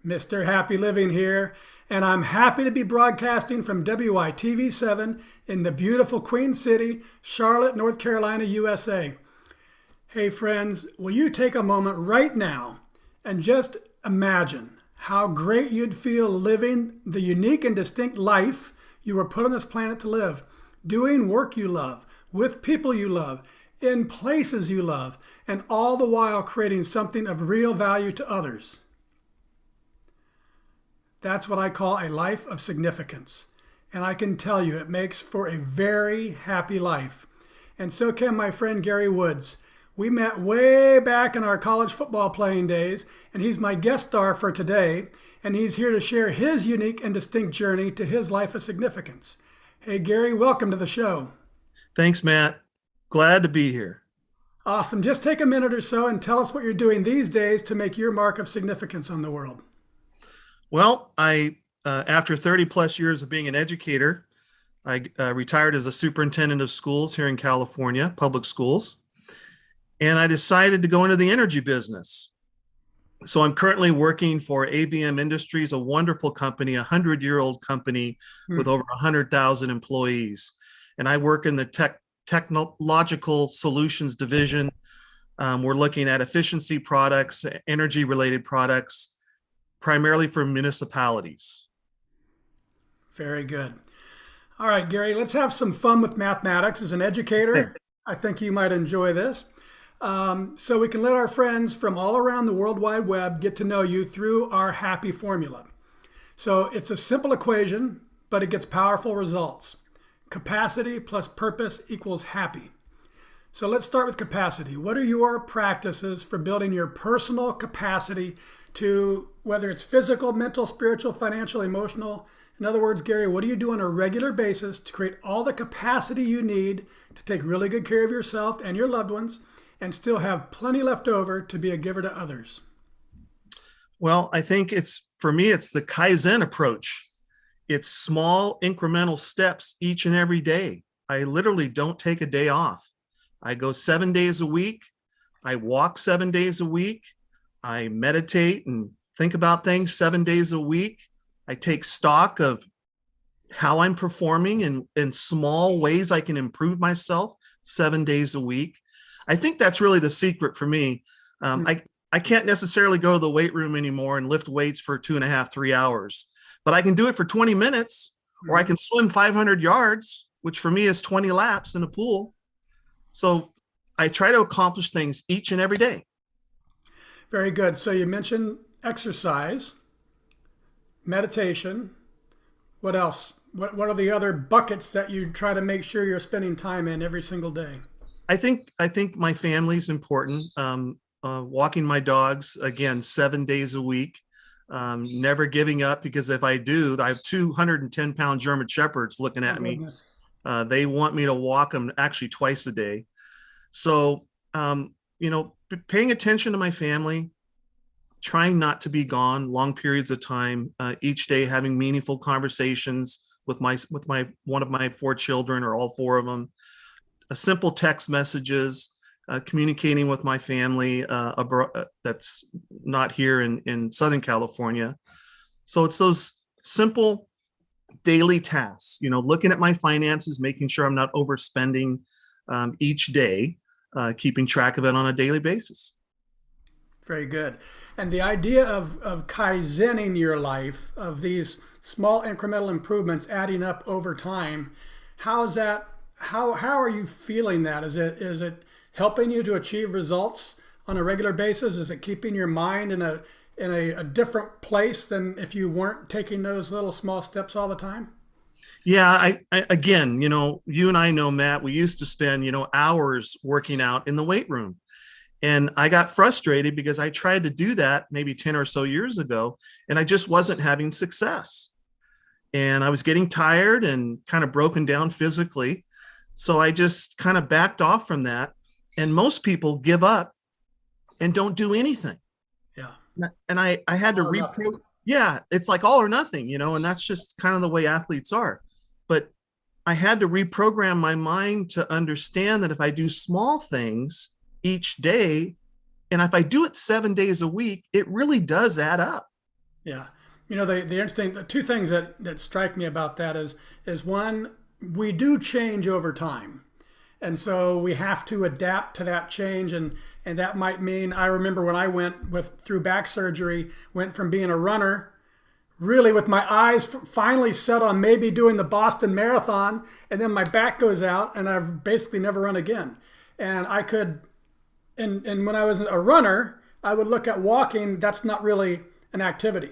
Mr. Happy Living here, and I'm happy to be broadcasting from WITV7 in the beautiful Queen City, Charlotte, North Carolina, USA. Hey friends, will you take a moment right now and just imagine how great you'd feel living the unique and distinct life you were put on this planet to live, doing work you love, with people you love, in places you love, and all the while creating something of real value to others. That's what I call a life of significance. And I can tell you it makes for a very happy life. And so can my friend Gary Woods. We met way back in our college football playing days, and he's my guest star for today. And he's here to share his unique and distinct journey to his life of significance. Hey, Gary, welcome to the show. Thanks, Matt. Glad to be here. Awesome. Just take a minute or so and tell us what you're doing these days to make your mark of significance on the world. Well, after 30 plus years of being an educator, I retired as a superintendent of schools here in California, public schools, and I decided to go into the energy business. So I'm currently working for ABM Industries, a wonderful company, a 100-year-old company with over 100,000 employees. And I work in the technological solutions division. We're looking at efficiency products, energy related products, primarily for municipalities. Very good. All right, Gary, let's have some fun with mathematics. As an educator, I think you might enjoy this. So we can let our friends from all around the World Wide Web get to know you through our happy formula. So it's a simple equation, but it gets powerful results. Capacity plus purpose equals happy. So let's start with capacity. What are your practices for building your personal capacity to, whether it's physical, mental, spiritual, financial, emotional? In other words, Gary, what do you do on a regular basis to create all the capacity you need to take really good care of yourself and your loved ones and still have plenty left over to be a giver to others? Well, I think for me, it's the Kaizen approach. It's small incremental steps each and every day. I literally don't take a day off. I go 7 days a week. I walk 7 days a week. I meditate and think about things 7 days a week. I take stock of how I'm performing and in small ways I can improve myself 7 days a week. I think that's really the secret for me. I can't necessarily go to the weight room anymore and lift weights for 2.5, 3 hours, but I can do it for 20 minutes, or I can swim 500 yards, which for me is 20 laps in a pool. So I try to accomplish things each and every day. Very good. So you mentioned exercise, meditation. What else? What are the other buckets that you try to make sure you're spending time in every single day? I think my family's important. Walking my dogs, again, 7 days a week. Never giving up, because if I do, I have 210-pound German Shepherds looking at me. They want me to walk them actually twice a day. So, paying attention to my family, trying not to be gone long periods of time, each day having meaningful conversations with one of my 4 children or all 4 of them, simple text messages, communicating with my family that's not here in Southern California. So it's those simple daily tasks, looking at my finances, making sure I'm not overspending each day, keeping track of it on a daily basis. Very good. And the idea of kaizening your life, of these small incremental improvements adding up over time, how's that? How are you feeling that? Is it helping you to achieve results on a regular basis? Is it keeping your mind in a different place than if you weren't taking those little small steps all the time? Yeah, I again, you and I know, Matt, we used to spend, hours working out in the weight room. And I got frustrated because I tried to do that maybe 10 or so years ago, and I just wasn't having success. And I was getting tired and kind of broken down physically. So I just kind of backed off from that. And most people give up and don't do anything. Yeah. And I had to yeah, it's like all or nothing, and that's just kind of the way athletes are. But I had to reprogram my mind to understand that if I do small things each day, and if I do it 7 days a week, it really does add up. Yeah. The interesting, the two things that strike me about that is one, we do change over time. And so we have to adapt to that change, and that might mean, I remember when I went with through back surgery, went from being a runner really with my eyes finally set on maybe doing the Boston Marathon, and then my back goes out and I've basically never run again. And I could, and when I was a runner, I would look at walking, that's not really an activity.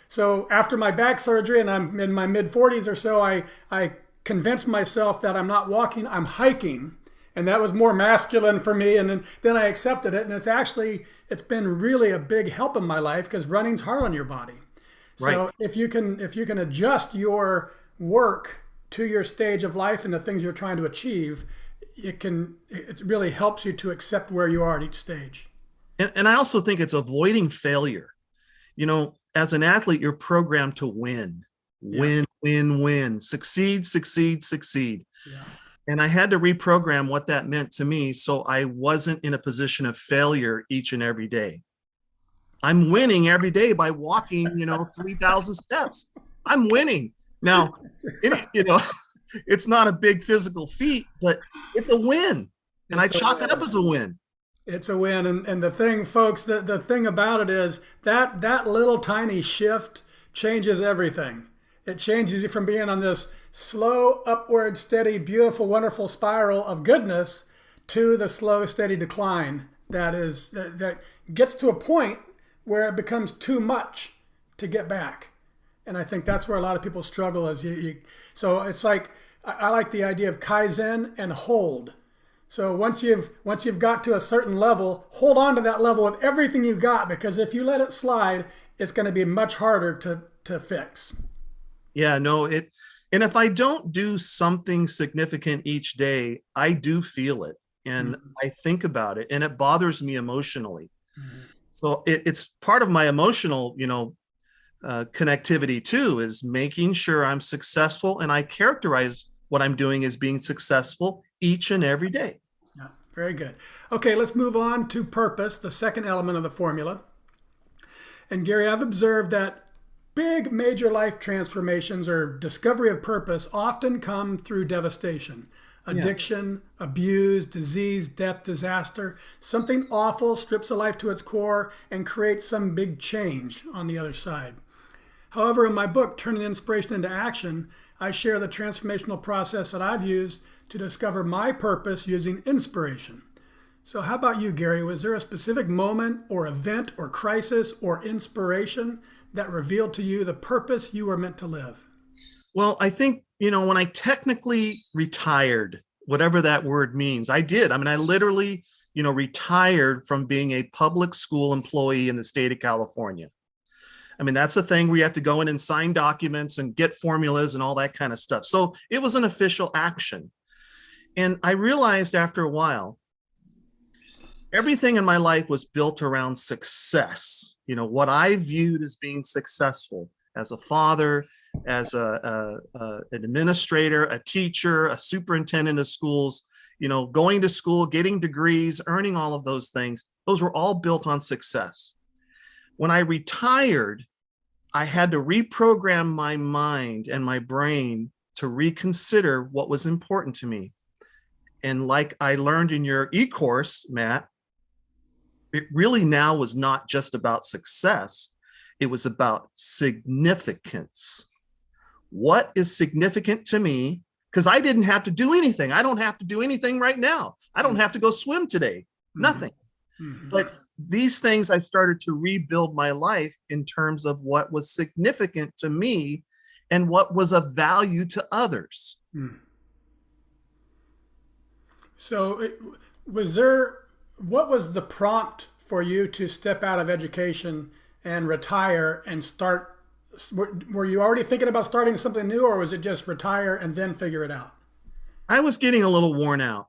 So after my back surgery, and I'm in my mid 40s or so, I convinced myself that I'm not walking, I'm hiking. And that was more masculine for me. And then I accepted it. And it's been really a big help in my life because running's hard on your body. Right. So if you can adjust your work to your stage of life and the things you're trying to achieve, it really helps you to accept where you are at each stage. And I also think it's avoiding failure. As an athlete, you're programmed to win, Yeah. win, succeed, succeed, succeed. Yeah. And I had to reprogram what that meant to me so I wasn't in a position of failure each and every day. I'm winning every day by walking, 3,000 steps. I'm winning. Now, it's not a big physical feat, but it's a win. And I It's a chalk it up win. as a win. It's a win. And the thing, folks, the thing about it is that little tiny shift changes everything. It changes you from being on this slow, upward, steady, beautiful, wonderful spiral of goodness to the slow, steady decline that gets to a point where it becomes too much to get back. And I think that's where a lot of people struggle. So it's like I like the idea of kaizen and hold. So once you've got to a certain level, hold on to that level with everything you've got, because if you let it slide, it's going to be much harder to fix. Yeah, no, and if I don't do something significant each day, I do feel it and Mhm. I think about it and it bothers me emotionally. Mhm. So it's part of my emotional, connectivity too, is making sure I'm successful and I characterize what I'm doing as being successful each and every day. Yeah, very good. Okay, let's move on to purpose, the second element of the formula. And Gary, I've observed that big major life transformations or discovery of purpose often come through devastation. Yeah. Addiction, abuse, disease, death, disaster. Something awful strips a life to its core and creates some big change on the other side. However, in my book, Turning Inspiration into Action, I share the transformational process that I've used to discover my purpose using inspiration. So, how about you, Gary? Was there a specific moment or event or crisis or inspiration that revealed to you the purpose you were meant to live? Well, I think, when I technically retired, whatever that word means, I did. I mean, I literally, retired from being a public school employee in the state of California. I mean, that's the thing where you have to go in and sign documents and get formulas and all that kind of stuff. So it was an official action. And I realized after a while, everything in my life was built around success. What I viewed as being successful as a father, as an administrator, a teacher, a superintendent of schools, going to school, getting degrees, earning all of those things. Those were all built on success. When I retired, I had to reprogram my mind and my brain to reconsider what was important to me. And like I learned in your e-course, Matt, it really now was not just about success. It was about significance. What is significant to me? Because I didn't have to do anything. I don't have to do anything right now. I don't have to go swim today. Mm-hmm. Nothing. Mm-hmm. But these things, I started to rebuild my life in terms of what was significant to me and what was of value to others. Mm. So, was there, what was the prompt for you to step out of education and retire and start? Were you already thinking about starting something new, or was it just retire and then figure it out? I was getting a little worn out.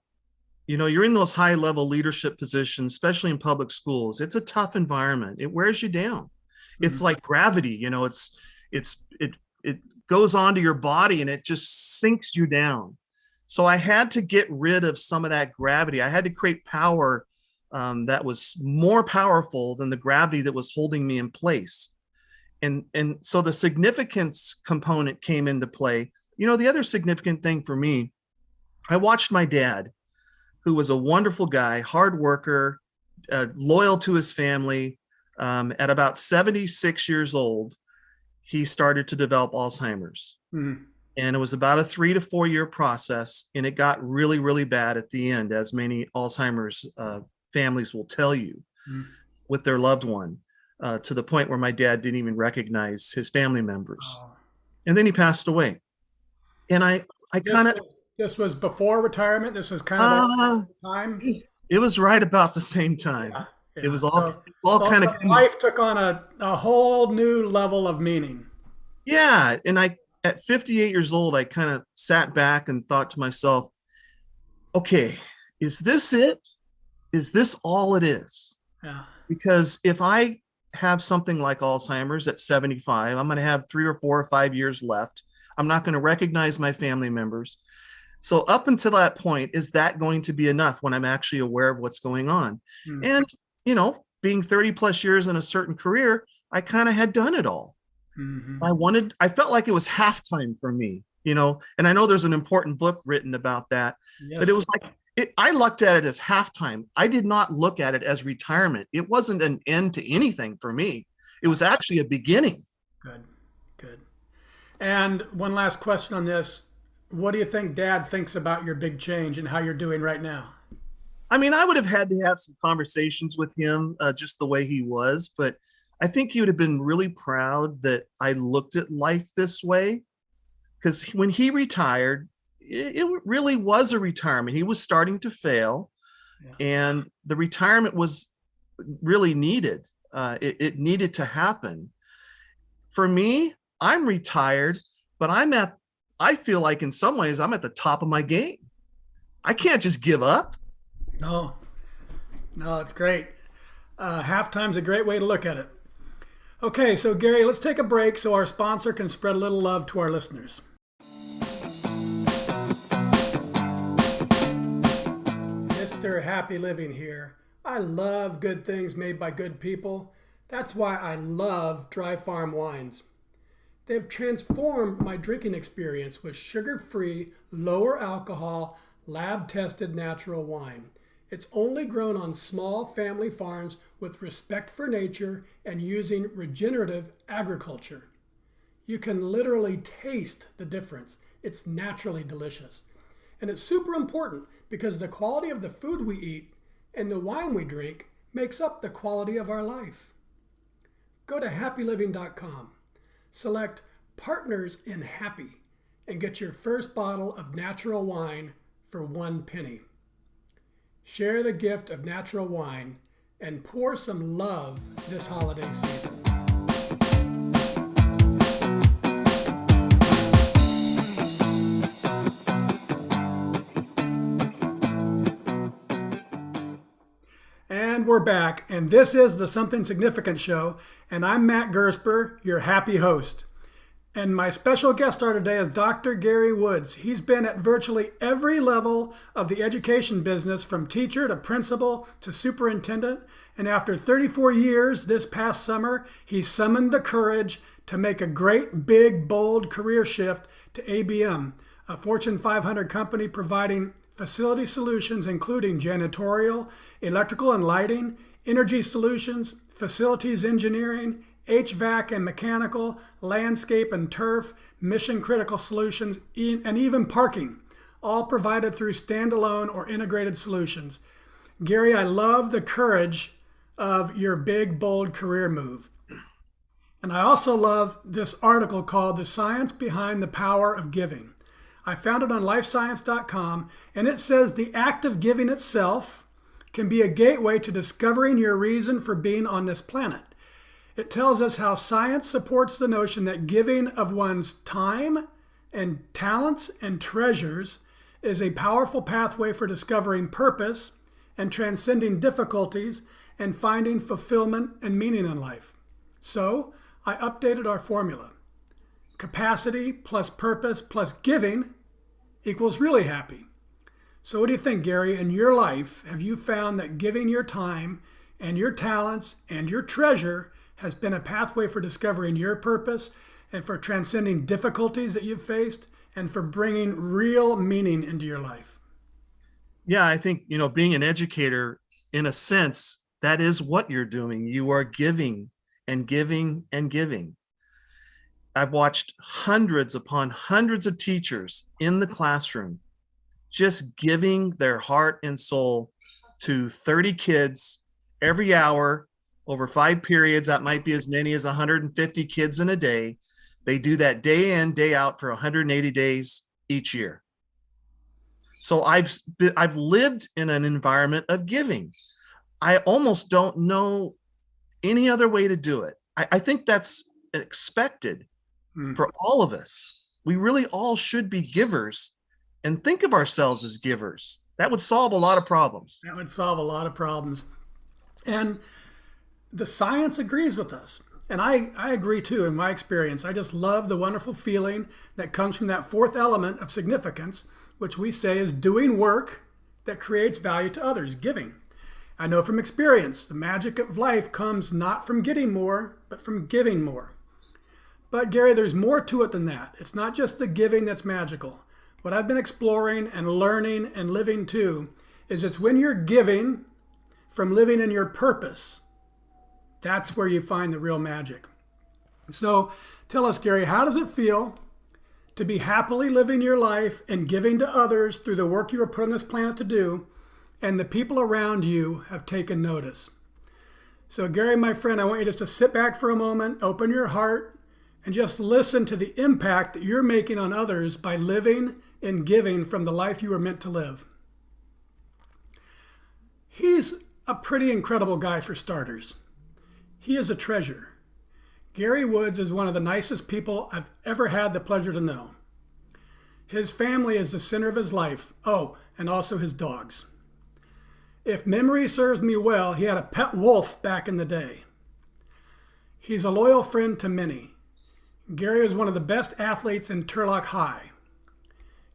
You're in those high level leadership positions, especially in public schools. It's a tough environment. It wears you down. It's Mm-hmm. like gravity, it goes onto your body and it just sinks you down. So I had to get rid of some of that gravity. I had to create power that was more powerful than the gravity that was holding me in place. And so the significance component came into play. The other significant thing for me, I watched my dad, who was a wonderful guy, hard worker, loyal to his family. At about 76 years old, he started to develop Alzheimer's. Mm. And it was about a 3 to 4 year process. And it got really, really bad at the end, as many Alzheimer's families will tell you, Mm. with their loved one, to the point where my dad didn't even recognize his family members. Oh. And then he passed away. And I This kind of, was, this was before retirement. This was kind of all the time. it was right about the same time. Yeah. It Yeah. was all So kind of, life took on a whole new level of meaning. yeah. And at 58 years old, I kind of sat back and thought to myself, okay, is this it? Is this all it is? Yeah. Because if I have something like Alzheimer's at 75, I'm going to have 3 or 4 or 5 years left. I'm not going to recognize my family members. So up until that point, is that going to be enough when I'm actually aware of what's going on? Mm. And, being 30 plus years in a certain career, I kind of had done it all. Mm-hmm. I felt like it was halftime for me, and I know there's an important book written about that, Yes. but it was like, I looked at it as halftime. I did not look at it as retirement. It wasn't an end to anything for me. It was actually a beginning. Good. Good. And one last question on this. What do you think Dad thinks about your big change and how you're doing right now? I mean, I would have had to have some conversations with him, just the way he was, but I think he would have been really proud that I looked at life this way. Because when he retired, it really was a retirement. He was starting to fail, Yeah. and the retirement was really needed. It needed to happen. For me, I'm retired, but I feel like in some ways I'm at the top of my game. I can't just give up. No, no, it's great. Halftime's a great way to look at it. Okay, so Gary, let's take a break so our sponsor can spread a little love to our listeners. Mr. Happy Living here. I love good things made by good people. That's why I love Dry Farm wines. They've transformed my drinking experience with sugar-free, lower alcohol, lab-tested natural wine. It's only grown on small family farms with respect for nature and using regenerative agriculture. You can literally taste the difference. It's naturally delicious. And it's super important because the quality of the food we eat and the wine we drink makes up the quality of our life. Go to happyliving.com, select Partners in Happy, and get your first bottle of natural wine for 1 penny. Share the gift of natural wine and pour some love this holiday season. And we're back, and this is the Something Significant Show, and I'm Matt Gersper, your happy host. And my special guest star today is Dr. Gary Woods. He's been at virtually every level of the education business, from teacher to principal to superintendent. And after 34 years this past summer, he summoned the courage to make a great, big, bold career shift to ABM, a Fortune 500 company providing facility solutions including janitorial, electrical and lighting, energy solutions, facilities engineering, HVAC and mechanical, landscape and turf, mission critical solutions, and even parking, all provided through standalone or integrated solutions. Gary, I love the courage of your big, bold career move. And I also love this article called The Science Behind the Power of Giving. I found it on lifescience.com, and it says the act of giving itself can be a gateway to discovering your reason for being on this planet. It tells us how science supports the notion that giving of one's time and talents and treasures is a powerful pathway for discovering purpose and transcending difficulties and finding fulfillment and meaning in life. So I updated our formula. Capacity plus purpose plus giving equals really happy. So what do you think, Gary? In your life, have you found that giving your time and your talents and your treasure has been a pathway for discovering your purpose and for transcending difficulties that you've faced and for bringing real meaning into your life. Yeah, I think, being an educator, in a sense, that is what you're doing. You are giving and giving and giving. I've watched hundreds upon hundreds of teachers in the classroom just giving their heart and soul to 30 kids every hour over 5 periods. That might be as many as 150 kids in a day. They do that day in, day out for 180 days each year. So I've lived in an environment of giving. I almost don't know any other way to do it. I think that's expected for all of us. We really all should be givers and think of ourselves as givers. That would solve a lot of problems. That would solve a lot of problems. And the science agrees with us. And I agree too, in my experience. I just love the wonderful feeling that comes from that fourth element of significance, which we say is doing work that creates value to others, giving. I know from experience, the magic of life comes not from getting more, but from giving more. But Gary, there's more to it than that. It's not just the giving that's magical. What I've been exploring and learning and living too is it's when you're giving from living in your purpose, that's where you find the real magic. So tell us, Gary, how does it feel to be happily living your life and giving to others through the work you were put on this planet to do, and the people around you have taken notice? So Gary, my friend, I want you just to sit back for a moment, open your heart, and just listen to the impact that you're making on others by living and giving from the life you were meant to live. He's a pretty incredible guy for starters. He is a treasure. Gary Woods is one of the nicest people I've ever had the pleasure to know. His family is the center of his life. Oh, and also his dogs. If memory serves me well, he had a pet wolf back in the day. He's a loyal friend to many. Gary is one of the best athletes in Turlock High.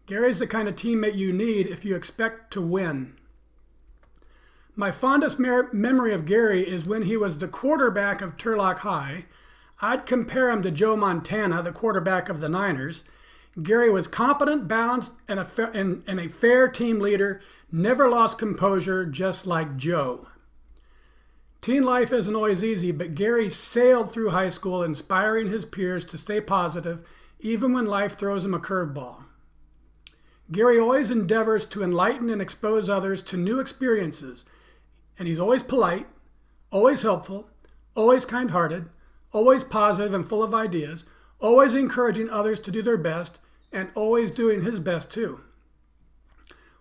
Gary's the kind of teammate you need if you expect to win. My fondest memory of Gary is when he was the quarterback of Turlock High. I'd compare him to Joe Montana, the quarterback of the Niners. Gary was competent, balanced, and a fair team leader, never lost composure, just like Joe. Teen life isn't always easy, but Gary sailed through high school, inspiring his peers to stay positive, even when life throws him a curveball. Gary always endeavors to enlighten and expose others to new experiences, and he's always polite, always helpful, always kind-hearted, always positive and full of ideas, always encouraging others to do their best, and always doing his best too.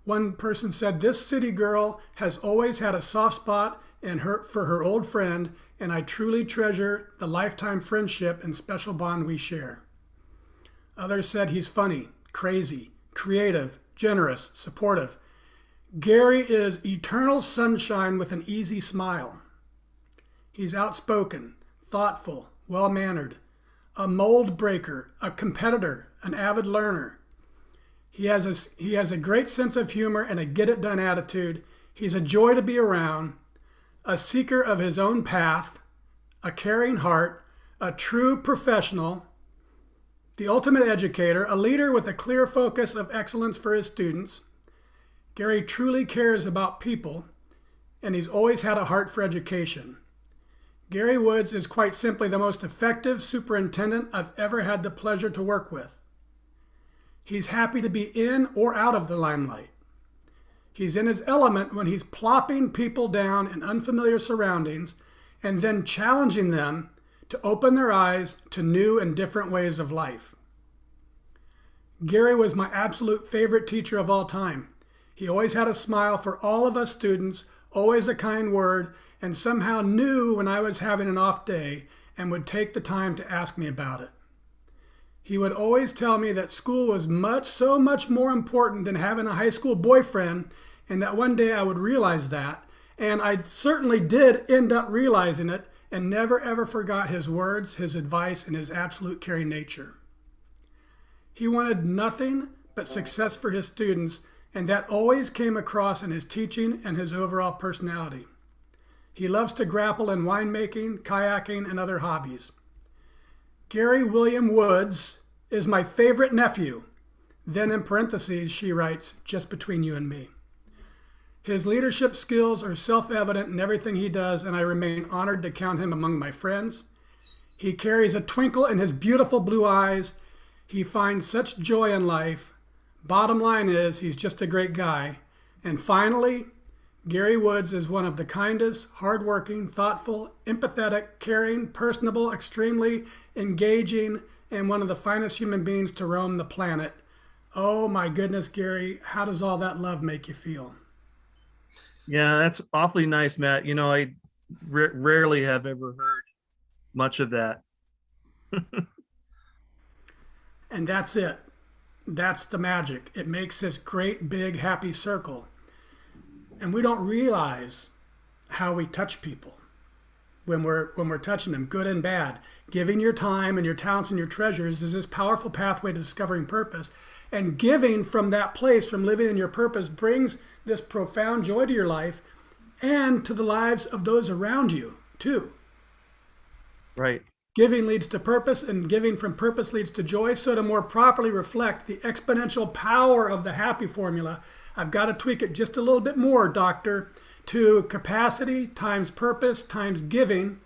One person said, "This city girl has always had a soft spot for her old friend, and I truly treasure the lifetime friendship and special bond we share." Others said he's funny, crazy, creative, generous, supportive. Gary is eternal sunshine with an easy smile. He's outspoken, thoughtful, well-mannered, a mold breaker, a competitor, an avid learner. He has a great sense of humor and a get-it-done attitude. He's a joy to be around, a seeker of his own path, a caring heart, a true professional, the ultimate educator, a leader with a clear focus of excellence for his students. Gary truly cares about people, and he's always had a heart for education. Gary Woods is quite simply the most effective superintendent I've ever had the pleasure to work with. He's happy to be in or out of the limelight. He's in his element when he's plopping people down in unfamiliar surroundings and then challenging them to open their eyes to new and different ways of life. Gary was my absolute favorite teacher of all time. He always had a smile for all of us students, always a kind word, and somehow knew when I was having an off day and would take the time to ask me about it. He would always tell me that school was so much more important than having a high school boyfriend, and that one day I would realize that. And I certainly did end up realizing it, and never ever forgot his words, his advice, and his absolute caring nature. He wanted nothing but success for his students, and that always came across in his teaching and his overall personality. He loves to grapple in winemaking, kayaking, and other hobbies. Gary William Woods is my favorite nephew. Then in parentheses, she writes, just between you and me. His leadership skills are self-evident in everything he does, and I remain honored to count him among my friends. He carries a twinkle in his beautiful blue eyes. He finds such joy in life. Bottom line is, he's just a great guy. And finally, Gary Woods is one of the kindest, hardworking, thoughtful, empathetic, caring, personable, extremely engaging, and one of the finest human beings to roam the planet. Oh my goodness, Gary, how does all that love make you feel? Yeah, that's awfully nice, Matt. I rarely have ever heard much of that. And that's it. That's the magic. It makes this great, big, happy circle. And we don't realize how we touch people when we're touching them, good and bad. Giving your time and your talents and your treasures is this powerful pathway to discovering purpose. And giving from that place, from living in your purpose, brings this profound joy to your life and to the lives of those around you, too. Right. Giving leads to purpose, and giving from purpose leads to joy. So to more properly reflect the exponential power of the happy formula, I've got to tweak it just a little bit more, doctor, to capacity times purpose times giving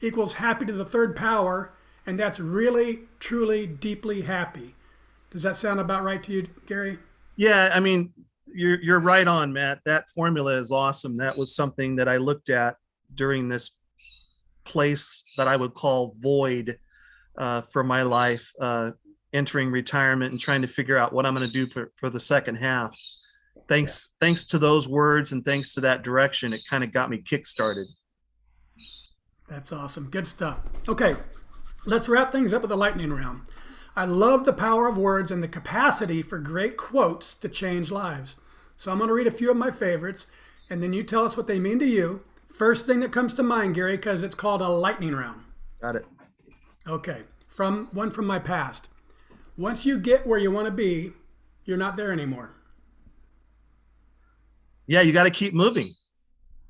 equals happy to the third power, and that's really, truly, deeply happy. Does that sound about right to you, Gary? Yeah, I mean, you're right on, Matt. That formula is awesome. That was something that I looked at during this place that I would call void for my life, entering retirement and trying to figure out what I'm going to do for the second half. Thanks to those words and thanks to that direction, it kind of got me kickstarted. That's awesome. Good stuff. Okay, let's wrap things up with the lightning round. I love the power of words and the capacity for great quotes to change lives. So I'm going to read a few of my favorites, and then you tell us what they mean to you. First thing that comes to mind, Gary, because it's called a lightning round. Got it. Okay, from my past. Once you get where you want to be, you're not there anymore. Yeah, you got to keep moving.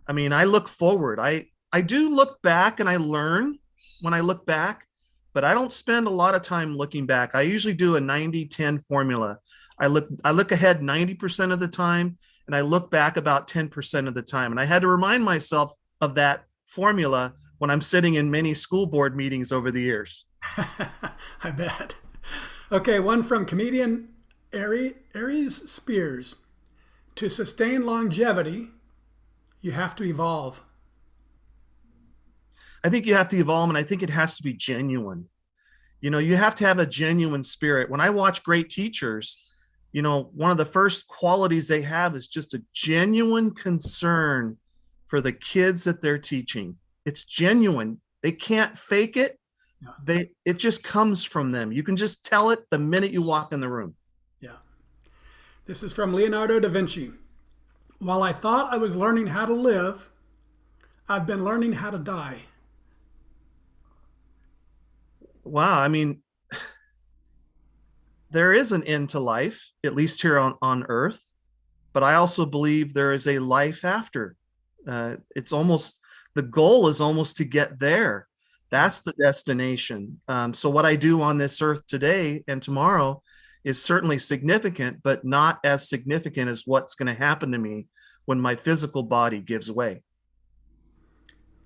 I mean, I look forward. I do look back and I learn when I look back, but I don't spend a lot of time looking back. I usually do a 90-10 formula. I look ahead 90% of the time and I look back about 10% of the time. And I had to remind myself of that formula when I'm sitting in many school board meetings over the years. I bet. Okay, one from comedian Aries Spears. To sustain longevity, you have to evolve. I think you have to evolve, and I think it has to be genuine. You have to have a genuine spirit. When I watch great teachers, one of the first qualities they have is just a genuine concern for the kids that they're teaching. It's genuine. They can't fake it. It just comes from them. You can just tell it the minute you walk in the room. Yeah. This is from Leonardo da Vinci. While I thought I was learning how to live, I've been learning how to die. Wow. I mean, there is an end to life, at least here on Earth, but I also believe there is a life after. The goal is almost to get there. That's the destination. So what I do on this earth today and tomorrow is certainly significant, but not as significant as what's going to happen to me when my physical body gives way.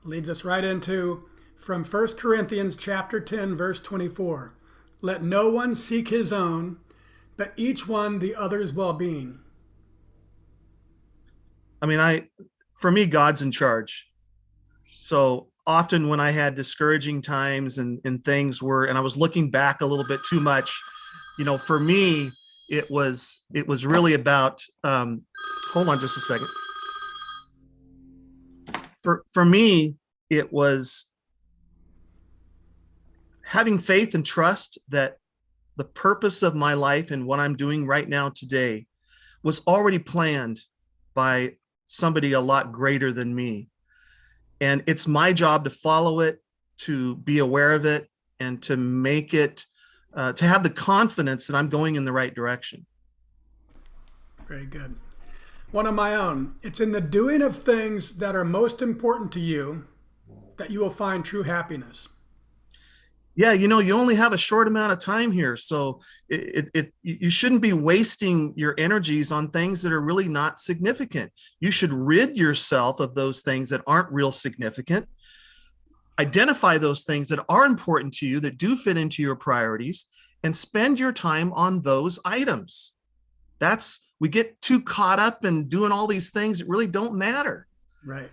Leads us right into from 1 Corinthians chapter 10, verse 24. Let no one seek his own, but each one the other's well-being. I mean, for me, God's in charge. So often when I had discouraging times and things and I was looking back a little bit too much, for me, it was really about, hold on just a second. For me, it was having faith and trust that the purpose of my life and what I'm doing right now today was already planned by somebody a lot greater than me. And it's my job to follow it, to be aware of it, and to make it, to have the confidence that I'm going in the right direction. Very good. One of my own. It's in the doing of things that are most important to you that you will find true happiness. Yeah, you only have a short amount of time here, so you shouldn't be wasting your energies on things that are really not significant. You should rid yourself of those things that aren't real significant. Identify those things that are important to you, that do fit into your priorities, and spend your time on those items. We get too caught up in doing all these things that really don't matter. Right.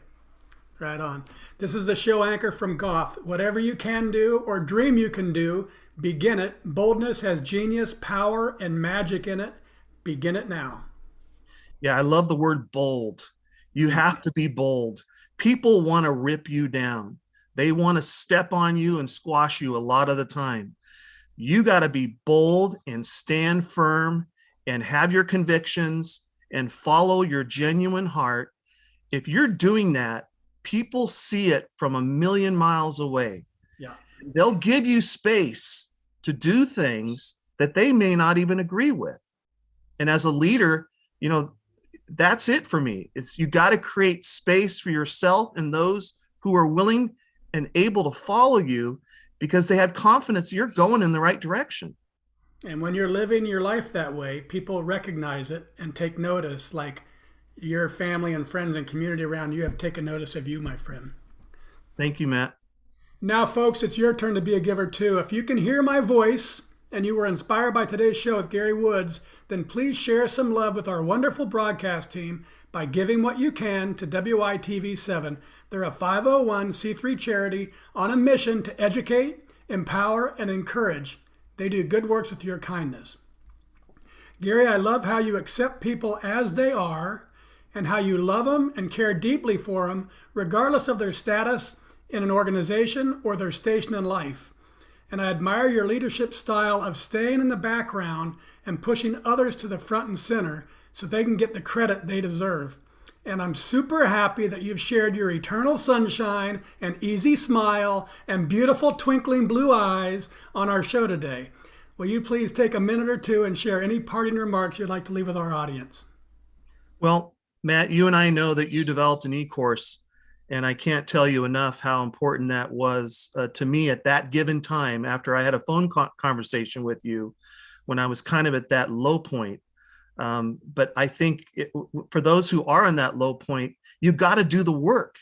Right on. This is the show anchor from Goth. Whatever you can do or dream you can do, begin it. Boldness has genius, power, and magic in it. Begin it now. Yeah, I love the word bold. You have to be bold. People want to rip you down. They want to step on you and squash you a lot of the time. You got to be bold and stand firm and have your convictions and follow your genuine heart. If you're doing that, people see it from a million miles away. Yeah. They'll give you space to do things that they may not even agree with. And as a leader, that's it for me. It's you got to create space for yourself and those who are willing and able to follow you because they have confidence you're going in the right direction. And when you're living your life that way, people recognize it and take notice, like your family and friends and community around you have taken notice of you, my friend. Thank you, Matt. Now, folks, it's your turn to be a giver too. If you can hear my voice and you were inspired by today's show with Gary Woods, then please share some love with our wonderful broadcast team by giving what you can to WITV7. They're a 501c3 charity on a mission to educate, empower, and encourage. They do good works with your kindness. Gary, I love how you accept people as they are and how you love them and care deeply for them, regardless of their status in an organization or their station in life. And I admire your leadership style of staying in the background and pushing others to the front and center so they can get the credit they deserve. And I'm super happy that you've shared your eternal sunshine and easy smile and beautiful twinkling blue eyes on our show today. Will you please take a minute or two and share any parting remarks you'd like to leave with our audience? Well, Matt, you and I know that you developed an e-course, and I can't tell you enough how important that was to me at that given time after I had a phone conversation with you when I was kind of at that low point. But I think for those who are in that low point, you got to do the work.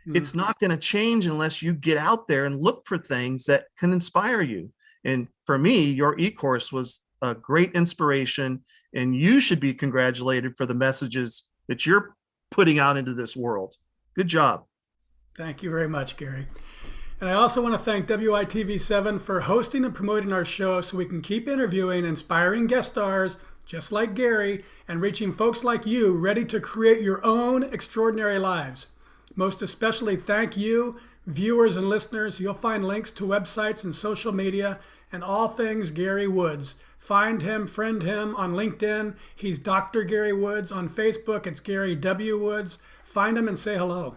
Mm-hmm. It's not going to change unless you get out there and look for things that can inspire you. And for me, your e-course was a great inspiration, and you should be congratulated for the messages that you're putting out into this world. Good job. Thank you very much, Gary. And I also want to thank WITV7 for hosting and promoting our show so we can keep interviewing inspiring guest stars just like Gary and reaching folks like you ready to create your own extraordinary lives. Most especially thank you, viewers and listeners. You'll find links to websites and social media and all things Gary Woods. Find him, friend him on LinkedIn. He's Dr. Gary Woods. On Facebook, it's Gary W. Woods. Find him and say hello.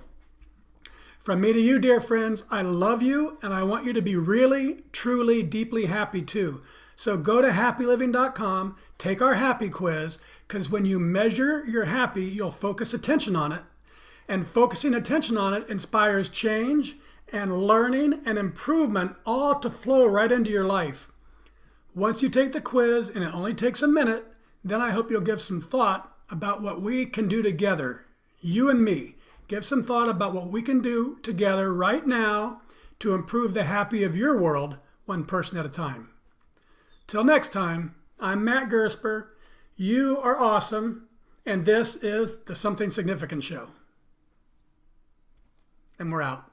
From me to you, dear friends, I love you and I want you to be really, truly, deeply happy too. So go to happyliving.com, take our happy quiz, because when you measure your happy, you'll focus attention on it. And focusing attention on it inspires change and learning and improvement, all to flow right into your life. Once you take the quiz, and it only takes a minute, then I hope you'll give some thought about what we can do together, you and me. Give some thought about what we can do together right now to improve the happy of your world, one person at a time. Till next time, I'm Matt Gersper. You are awesome, and this is the Something Significant Show. And we're out.